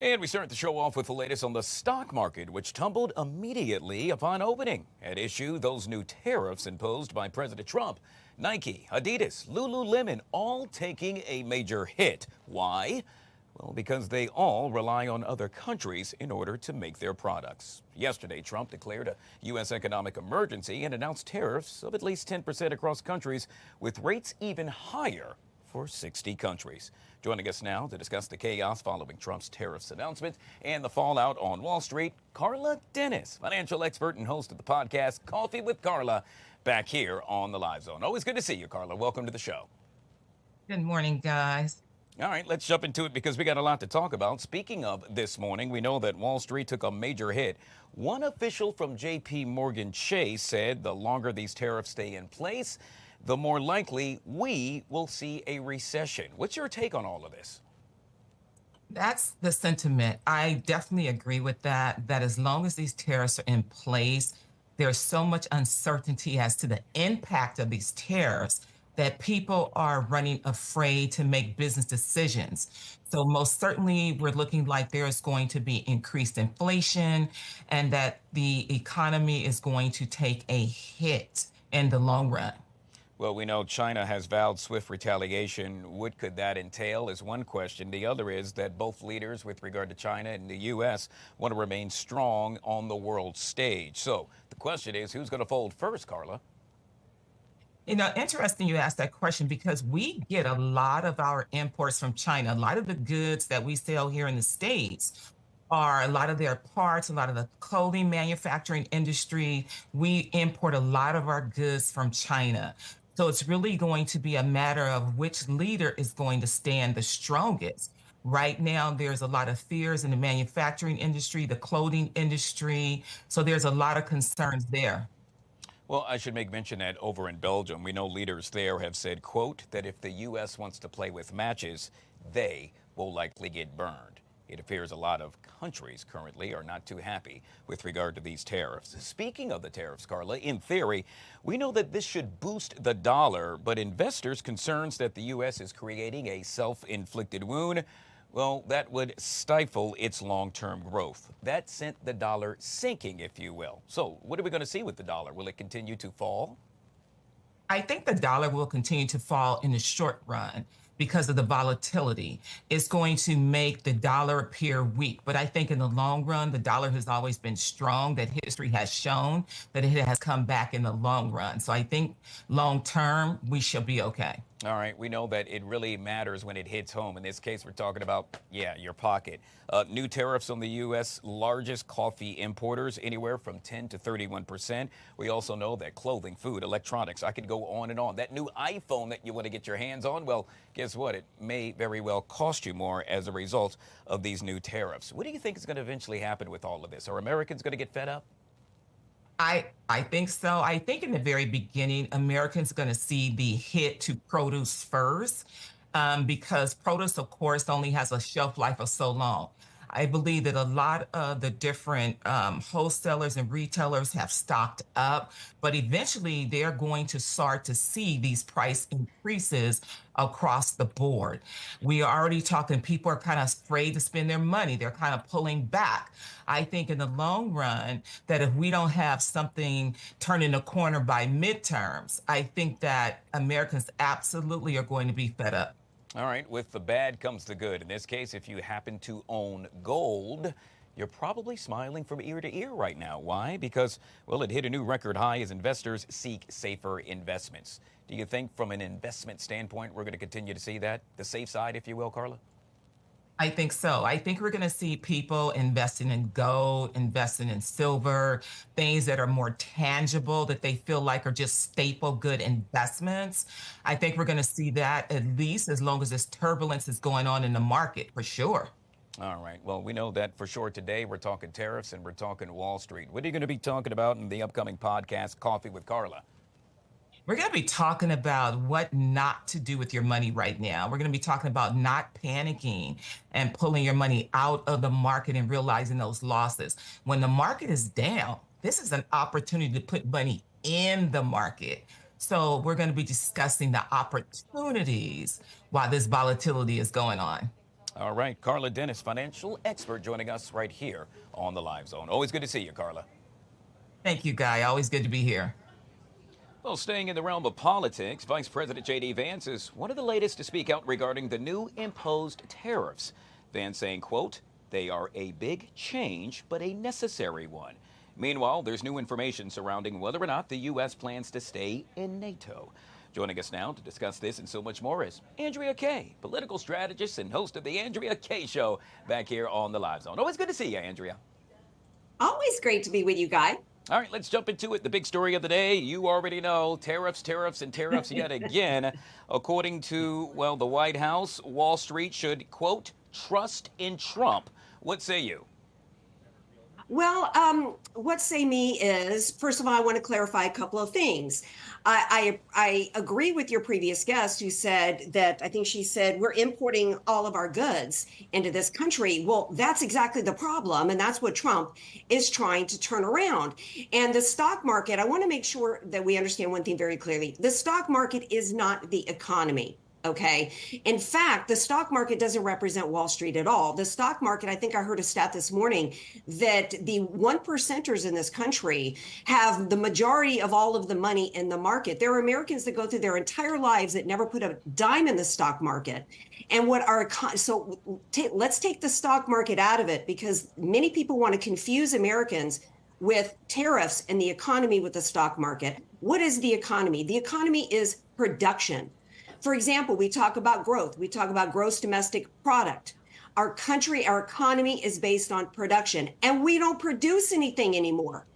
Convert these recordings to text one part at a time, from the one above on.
And we start the show off with the latest on the stock market, which tumbled immediately upon opening. At issue, those new tariffs imposed by President Trump. Nike, Adidas, Lululemon, all taking a major hit. Why? Well, because they all rely on other countries in order to make their products. Yesterday, Trump declared a U.S. economic emergency and announced tariffs of at least 10% across countries, with rates even higher for 60 countries. Joining us now to discuss the chaos following Trump's tariffs announcement and the fallout on Wall Street, Carla Dennis, financial expert and host of the podcast Coffee with Carla, back here on the Live Zone. Always good to see you, Carla. Welcome to the show. Good morning, guys. All right, let's jump into it because we got a lot to talk about. Speaking of this morning, we know that Wall Street took a major hit. One official from J.P. Morgan Chase said the longer these tariffs stay in place, the more likely we will see a recession. What's your take on all of this? That's the sentiment. I definitely agree with that, that as long as these tariffs are in place, there's so much uncertainty as to the impact of these tariffs that people are running afraid to make business decisions. So most certainly, we're looking like there is going to be increased inflation and that the economy is going to take a hit in the long run. Well, we know China has vowed swift retaliation. What could that entail is one question. The other is that both leaders with regard to China and the U.S. want to remain strong on the world stage. So the question is, who's going to fold first, Carla? You know, interesting you asked that question because we get a lot of our imports from China. A lot of the goods that we sell here in the States are a lot of their parts, a lot of the clothing manufacturing industry. We import a lot of our goods from China. So it's really going to be a matter of which leader is going to stand the strongest. Right now, there's a lot of fears in the manufacturing industry, the clothing industry. So there's a lot of concerns there. Well, I should make mention that over in Belgium, we know leaders there have said, quote, that if the U.S. wants to play with matches, they will likely get burned. It appears a lot of countries currently are not too happy with regard to these tariffs. Speaking of the tariffs, Carla, in theory, we know that this should boost the dollar, but investors' concerns that the U.S. is creating a self-inflicted wound, well, that would stifle its long-term growth. That sent the dollar sinking, if you will. So what are we going to see with the dollar? Will it continue to fall? I think the dollar will continue to fall in the short run because of the volatility. It's going to make the dollar appear weak. But I think in the long run, the dollar has always been strong, that history has shown that it has come back in the long run. So I think long term, we shall be okay. All right, we know that it really matters when it hits home. In this case, we're talking about, your pocket. New tariffs on the U.S. largest coffee importers, anywhere from 10 to 31%. We also know that clothing, food, electronics, I could go on and on. That new iPhone that you want to get your hands on, well, guess what? It may very well cost you more as a result of these new tariffs. What do you think is going to eventually happen with all of this? Are Americans going to get fed up? I think so. I think in the very beginning, Americans are going to see the hit to produce first because produce, of course, only has a shelf life of so long. I believe that a lot of the different wholesalers and retailers have stocked up, but eventually they're going to start to see these price increases across the board. We are already talking, people are kind of afraid to spend their money. They're kind of pulling back. I think in the long run that if we don't have something turning the corner by midterms, I think that Americans absolutely are going to be fed up. All right, with the bad comes the good. In this case, if you happen to own gold, you're probably smiling from ear to ear right now. Why? Because, well, it hit a new record high as investors seek safer investments. Do you think from an investment standpoint, we're going to continue to see that? The safe side, if you will, Carla? I think so. I think we're going to see people investing in gold, investing in silver, things that are more tangible that they feel like are just staple good investments. I think we're going to see that at least as long as this turbulence is going on in the market, for sure. All right. Well, we know that for sure today. We're talking tariffs and we're talking Wall Street. What are you going to be talking about in the upcoming podcast, Coffee with Carla? We're going to be talking about what not to do with your money right now. We're going to be talking about not panicking and pulling your money out of the market and realizing those losses. When the market is down, this is an opportunity to put money in the market. So we're going to be discussing the opportunities while this volatility is going on. All right, Carla Dennis, financial expert, joining us right here on the Live Zone. Always good to see you, Carla. Thank you, Guy. Always good to be here. Well, staying in the realm of politics, Vice President J.D. Vance is one of the latest to speak out regarding the new imposed tariffs. Vance saying, quote, "They are a big change, but a necessary one." Meanwhile, there's new information surrounding whether or not the U.S. plans to stay in NATO. Joining us now to discuss this and so much more is Andrea Kaye, political strategist and host of the Andrea Kaye Show, back here on the Live Zone. Always good to see you, Andrea. Always great to be with you, Guy. All right, let's jump into it. The big story of the day, you already know, tariffs, tariffs, and tariffs yet again. According to, well, the White House, Wall Street should, quote, "trust in Trump." What say you? Well, what say me is, first of all, I want to clarify a couple of things. I agree with your previous guest who said that, I think she said, we're importing all of our goods into this country. Well, that's exactly the problem. And that's what Trump is trying to turn around. And the stock market, I want to make sure that we understand one thing very clearly. The stock market is not the economy. Okay. In fact, the stock market doesn't represent Wall Street at all. The stock market, I think I heard a stat this morning that the 1%ers in this country have the majority of all of the money in the market. There are Americans that go through their entire lives that never put a dime in the stock market. And let's take the stock market out of it, because many people want to confuse Americans with tariffs and the economy with the stock market. What is the economy? The economy is production. For example, we talk about growth. We talk about gross domestic product. Our country, our economy is based on production, and we don't produce anything anymore.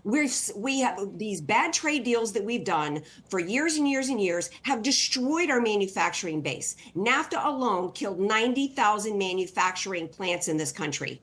We have these bad trade deals that we've done for years and years and years have destroyed our manufacturing base. NAFTA alone killed 90,000 manufacturing plants in this country.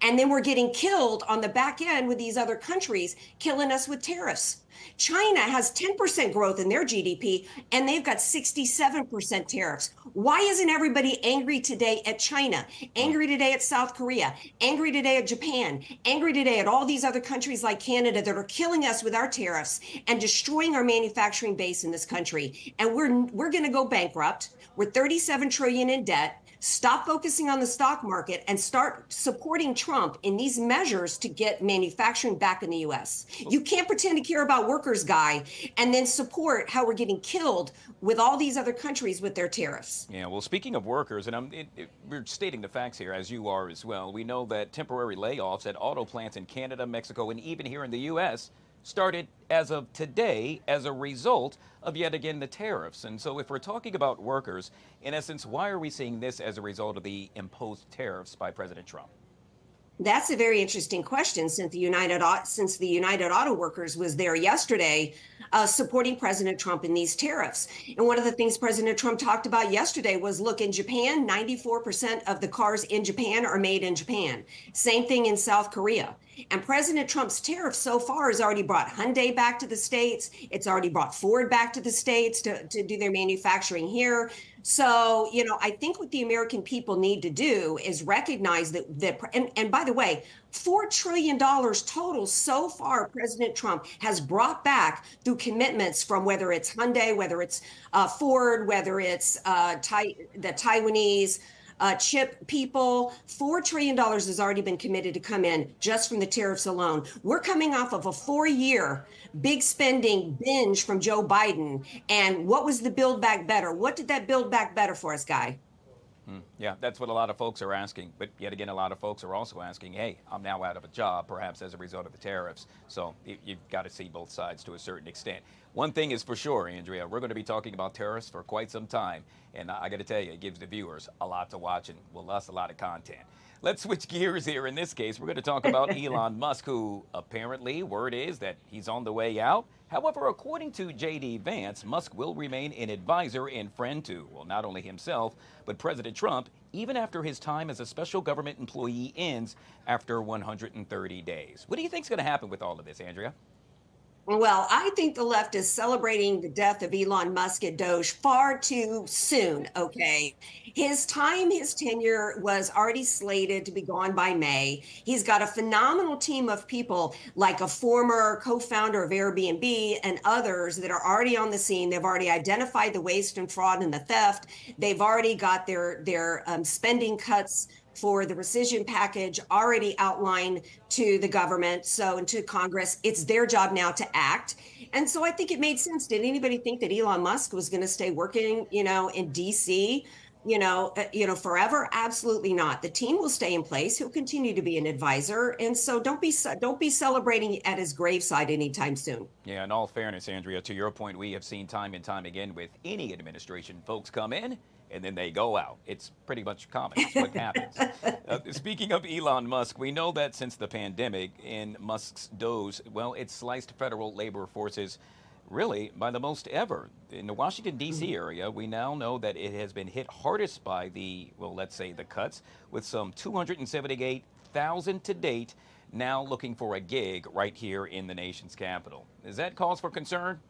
And then we're getting killed on the back end with these other countries killing us with tariffs. China has 10% growth in their GDP, and they've got 67% tariffs. Why isn't everybody angry today at China, angry today at South Korea, angry today at Japan, angry today at all these other countries like Canada that are killing us with our tariffs and destroying our manufacturing base in this country? And we're going to go bankrupt. We're 37 trillion in debt. Stop focusing on the stock market and start supporting Trump in these measures to get manufacturing back in the U.S. You can't pretend to care about workers, Guy, and then support how we're getting killed with all these other countries with their tariffs. Yeah, well, speaking of workers, and we're stating the facts here, as you are as well, we know that temporary layoffs at auto plants in Canada, Mexico, and even here in the U.S. started as of today as a result of, yet again, the tariffs. And so if we're talking about workers, in essence, why are we seeing this as a result of the imposed tariffs by President Trump? That's a very interesting question, since the United Auto Workers was there yesterday supporting President Trump in these tariffs. And one of the things President Trump talked about yesterday was, look, in Japan, 94% of the cars in Japan are made in Japan. Same thing in South Korea. And President Trump's tariff so far has already brought Hyundai back to the States. It's already brought Ford back to the States to do their manufacturing here. So, I think what the American people need to do is recognize and by the way, $4 trillion total so far President Trump has brought back through commitments from whether it's Hyundai, whether it's Ford, whether it's the Taiwanese chip people. $4 trillion has already been committed to come in just from the tariffs alone. We're coming off of a 4-year big spending binge from Joe Biden. And what was the Build Back Better? What did that build back better for us, Guy? Yeah, that's what a lot of folks are asking. But yet again, a lot of folks are also asking, hey, I'm now out of a job, perhaps as a result of the tariffs. So you've got to see both sides to a certain extent. One thing is for sure, Andrea, we're going to be talking about tariffs for quite some time. And I got to tell you, it gives the viewers a lot to watch and will us a lot of content. Let's switch gears here. In this case, we're going to talk about Elon Musk, who apparently, word is that he's on the way out. However, according to J.D. Vance, Musk will remain an advisor and friend to, well, not only himself, but President Trump, even after his time as a special government employee ends after 130 days. What do you think is going to happen with all of this, Andrea? Well, I think the left is celebrating the death of Elon Musk at DOGE far too soon, okay? His time, his tenure was already slated to be gone by May. He's got a phenomenal team of people, like a former co-founder of Airbnb and others that are already on the scene. They've already identified the waste and fraud and the theft. They've already got their spending cuts for the rescission package already outlined to the government, so and to Congress. It's their job now to act. And so I think it made sense. Did anybody think that Elon Musk was going to stay working, in DC, forever? Absolutely not. The team will stay in place. He'll continue to be an advisor. And so don't be celebrating at his graveside anytime soon. Yeah, in all fairness, Andrea, to your point, we have seen time and time again with any administration, folks come in and then they go out. It's pretty much common. It's what happens. Speaking of Elon Musk, we know that since the pandemic in Musk's DOGE, well, it's sliced federal labor forces really by the most ever. In the Washington, D.C. area, we now know that it has been hit hardest by the, well, let's say the cuts, with some 278,000 to date now looking for a gig right here in the nation's capital. Is that cause for concern?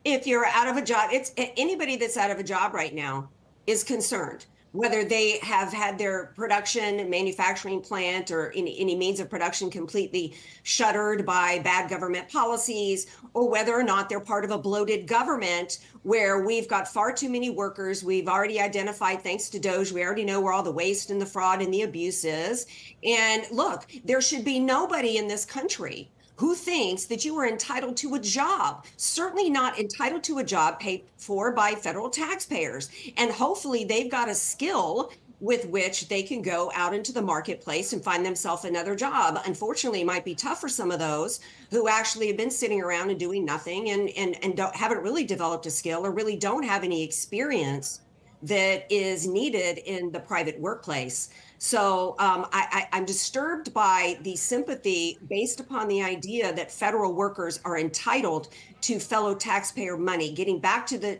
If you're out of a job, it's anybody that's out of a job right now is concerned, whether they have had their production and manufacturing plant or any means of production completely shuttered by bad government policies, or whether or not they're part of a bloated government where we've got far too many workers. We've already identified, thanks to DOGE, we already know where all the waste and the fraud and the abuse is. And look, there should be nobody in this country who thinks that you are entitled to a job, certainly not entitled to a job paid for by federal taxpayers. And hopefully they've got a skill with which they can go out into the marketplace and find themselves another job. Unfortunately, it might be tough for some of those who actually have been sitting around and doing nothing and haven't really developed a skill or really don't have any experience that is needed in the private workplace. So I'm disturbed by the sympathy based upon the idea that federal workers are entitled to fellow taxpayer money. Getting back to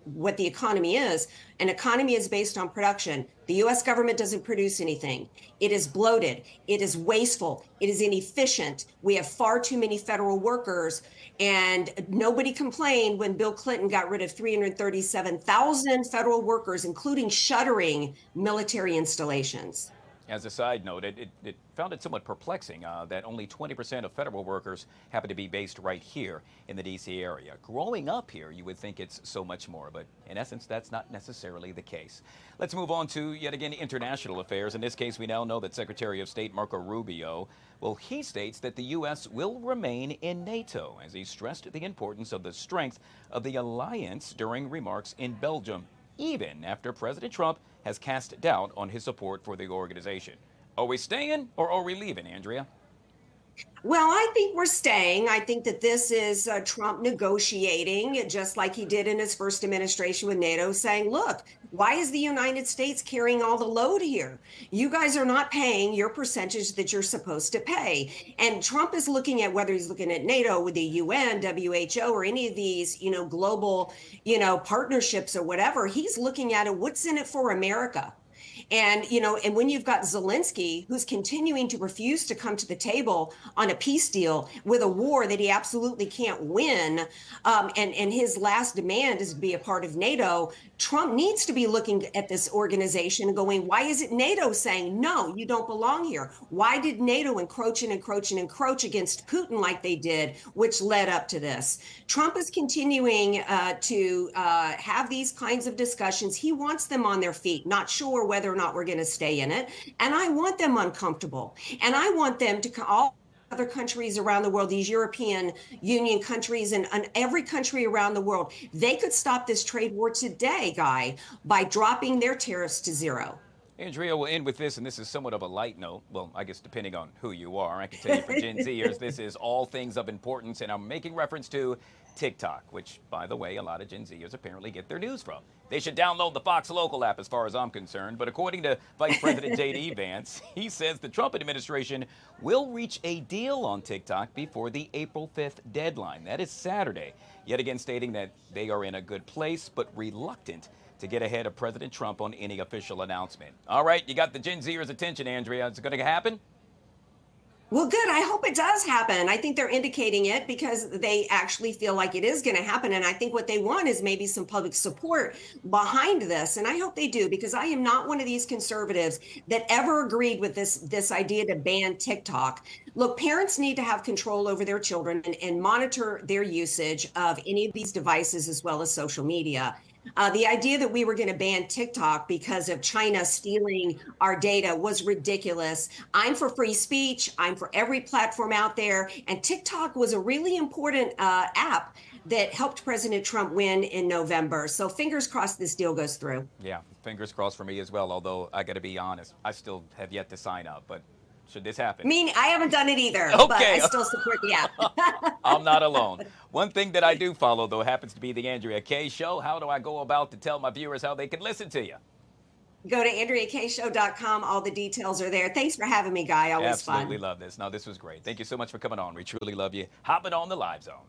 what the economy is, an economy is based on production. The U.S. government doesn't produce anything. It is bloated. It is wasteful. It is inefficient. We have far too many federal workers. And nobody complained when Bill Clinton got rid of 337,000 federal workers, including shuttering military installations. As a side note, it found it somewhat perplexing that only 20% of federal workers happen to be based right here in the D.C. area. Growing up here, you would think it's so much more, but in essence, that's not necessarily the case. Let's move on to, yet again, international affairs. In this case, we now know that Secretary of State Marco Rubio, well, he states that the U.S. will remain in NATO, as he stressed the importance of the strength of the alliance during remarks in Belgium, even after President Trump has cast doubt on his support for the organization. Are we staying or are we leaving, Andrea? Well, I think we're staying. I think that this is Trump negotiating, just like he did in his first administration with NATO, saying, look, why is the United States carrying all the load here? You guys are not paying your percentage that you're supposed to pay. And Trump is looking at whether he's looking at NATO with the UN, WHO, or any of these, global, partnerships or whatever. He's looking at it, what's in it for America? And, and when you've got Zelensky, who's continuing to refuse to come to the table on a peace deal with a war that he absolutely can't win, and his last demand is to be a part of NATO, Trump needs to be looking at this organization and going, why is it NATO saying, no, you don't belong here? Why did NATO encroach against Putin like they did, which led up to this? Trump is continuing to have these kinds of discussions. He wants them on their feet, not sure whether or not we're going to stay in it. And I want them uncomfortable. And I want them to all other countries around the world, these European Union countries and every country around the world, they could stop this trade war today, Guy, by dropping their tariffs to zero. Andrea, will end with this, and this is somewhat of a light note. Well, I guess depending on who you are. I can tell you for Gen Zers, this is all things of importance, and I'm making reference to TikTok, which, by the way, a lot of Gen Zers apparently get their news from. They should download the Fox Local app as far as I'm concerned, but according to Vice President J.D. Vance, he says the Trump administration will reach a deal on TikTok before the April 5th deadline. That is Saturday, yet again stating that they are in a good place, but reluctant to get ahead of President Trump on any official announcement. All right, you got the Gen Zers' attention, Andrea. Is it going to happen? Well, good. I hope it does happen. I think they're indicating it because they actually feel like it is going to happen. And I think what they want is maybe some public support behind this. And I hope they do, because I am not one of these conservatives that ever agreed with this idea to ban TikTok. Look, parents need to have control over their children and monitor their usage of any of these devices as well as social media. The idea that we were going to ban TikTok because of China stealing our data was ridiculous. I'm for free speech. I'm for every platform out there. And TikTok was a really important app that helped President Trump win in November. So fingers crossed this deal goes through. Yeah, fingers crossed for me as well, although I got to be honest, I still have yet to sign up. But should this happen? I haven't done it either, okay. But I still support the app. I'm not alone. One thing that I do follow, though, happens to be the Andrea Kaye Show. How do I go about to tell my viewers how they can listen to you? Go to AndreaKayeShow.com. All the details are there. Thanks for having me, Guy. Always fun. Absolutely love this. No, this was great. Thank you so much for coming on. We truly love you. Hopping on the Live Zone.